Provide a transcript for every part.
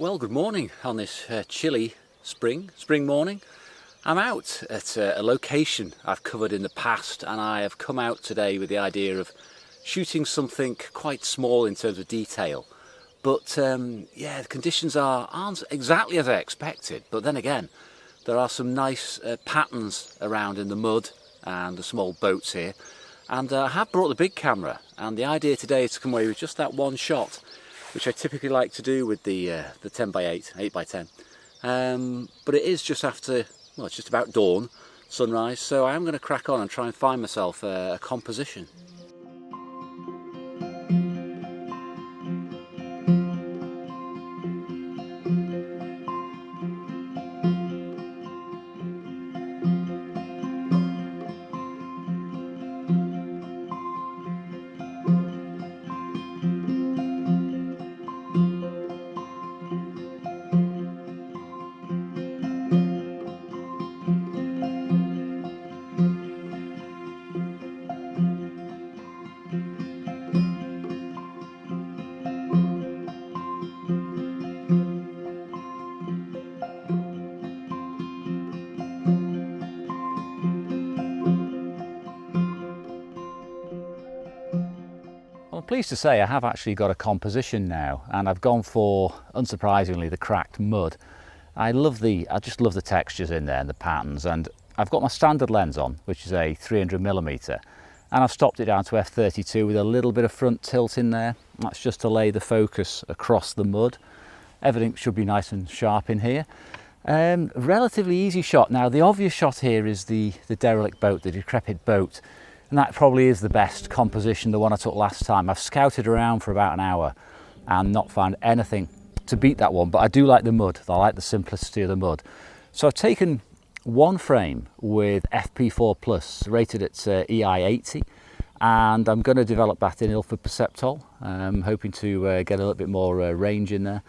Well, good morning on this chilly spring morning. I'm out at a location I've covered in the past, and I have come out today with the idea of shooting something quite small in terms of detail. But yeah, the conditions aren't exactly as I expected, but then again, there are some nice patterns around in the mud and the small boats here. And I have brought the big camera, and the idea today is to come away with just that one shot, which I typically like to do with the 10x8, 8x10. But it is just after, well, it's just about dawn, sunrise, so I am going to crack on and try and find myself a composition. I'm pleased to say I have actually got a composition now, and I've gone for, unsurprisingly, the cracked mud. I just love the textures in there and the patterns, and I've got my standard lens on, which is a 300mm, and I've stopped it down to f32 with a little bit of front tilt in there. That's just to lay the focus across the mud. Everything should be nice and sharp in here. Relatively easy shot. Now, the obvious shot here is the derelict boat, the decrepit boat. And that probably is the best composition, the one I took last time. I've scouted around for about an hour and not found anything to beat that one, but I do like the mud. I like the simplicity of the mud. So I've taken one frame with FP4 Plus, rated at EI80, and I'm going to develop that in Ilford Perceptol. I'm hoping to get a little bit more range in there.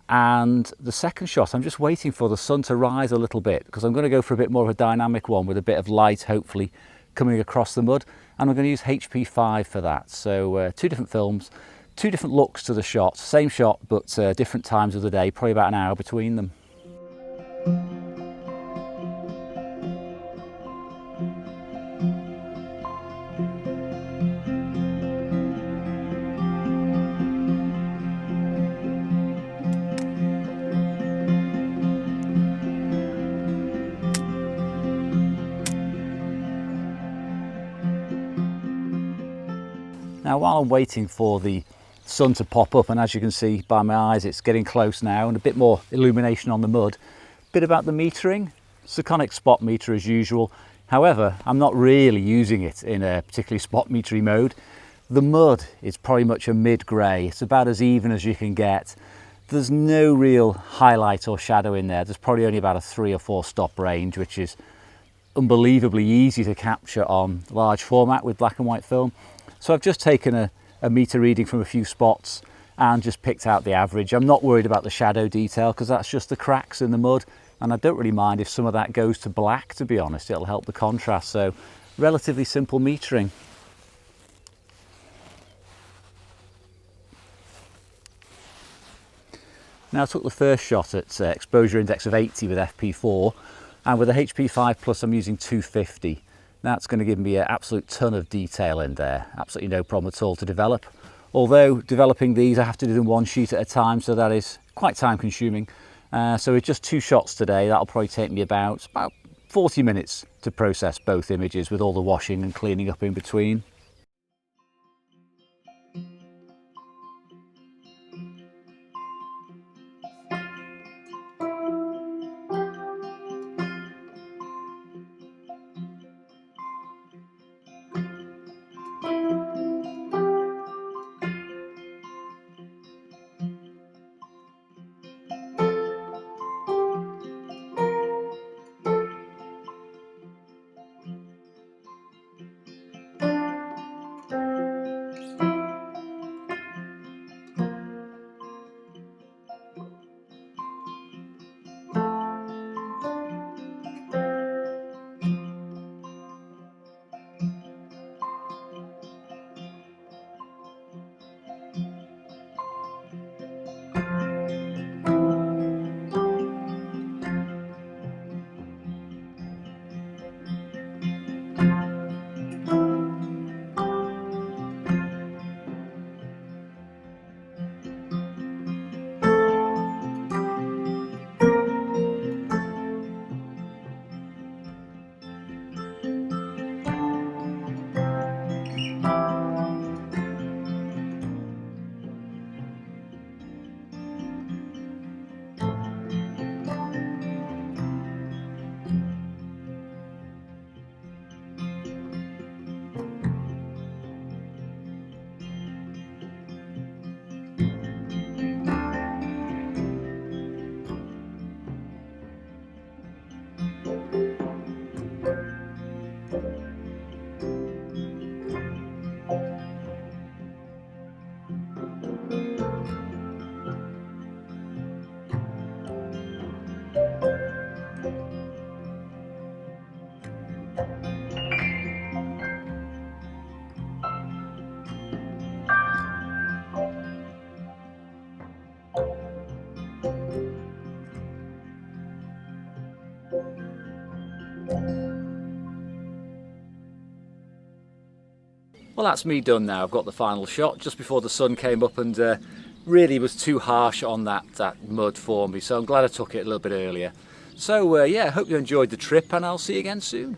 And the second shot, I'm just waiting for the sun to rise a little bit, because I'm going to go for a bit more of a dynamic one with a bit of light, hopefully, coming across the mud, and I'm going to use HP5 for that. So two different films, two different looks to the shot, same shot but different times of the day, probably about an hour between them. Now, while I'm waiting for the sun to pop up, and as you can see by my eyes, it's getting close now, and a bit more illumination on the mud. A bit about the metering, Sekonic spot meter as usual. However, I'm not really using it in a particularly spot metery mode. The mud is pretty much a mid-grey. It's about as even as you can get. There's no real highlight or shadow in there. There's probably only about a 3 or 4 stop range, which is unbelievably easy to capture on large format with black and white film. So I've just taken a meter reading from a few spots and just picked out the average. I'm not worried about the shadow detail because that's just the cracks in the mud, and I don't really mind if some of that goes to black, to be honest. It'll help the contrast. So relatively simple metering. Now, I took the first shot at exposure index of 80 with FP4, and with the HP5 Plus I'm using 250. That's going to give me an absolute ton of detail in there, absolutely no problem at all to develop. Although developing these I have to do them one shoot at a time, so that is quite time consuming. So with just 2 shots today, that'll probably take me about 40 minutes to process both images with all the washing and cleaning up in between. Well, that's me done now. I've got the final shot just before the sun came up and really was too harsh on that mud for me, so I'm glad I took it a little bit earlier. So yeah, I hope you enjoyed the trip and I'll see you again soon.